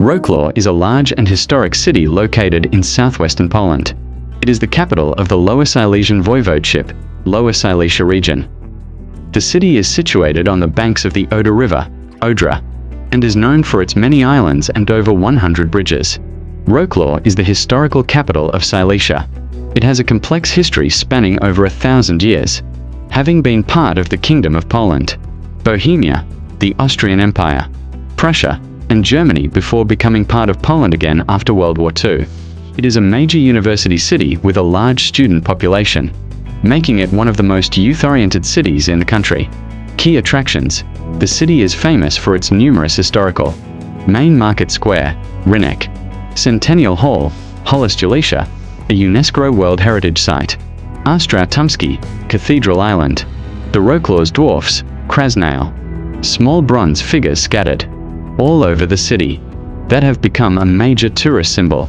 Wrocław is a large and historic city located in southwestern Poland. It is the capital of the Lower Silesian Voivodeship, Lower Silesia region. The city is situated on the banks of the Oder River, Odra, and is known for its many islands and over 100 bridges. Wrocław is the historical capital of Silesia. It has a complex history spanning over 1,000 years, having been part of the Kingdom of Poland, Bohemia, the Austrian Empire, Prussia, and Germany before becoming part of Poland again after World War II. It is a major university city with a large student population, making it one of the most youth-oriented cities in the country. Key attractions: the city is famous for its numerous historical main market square, Rynek, Centennial Hall, Silesia, a UNESCO World Heritage Site, Ostratumski, Cathedral Island, the Wrocław's dwarfs, Krasnail, small bronze figures scattered all over the city that have become a major tourist symbol.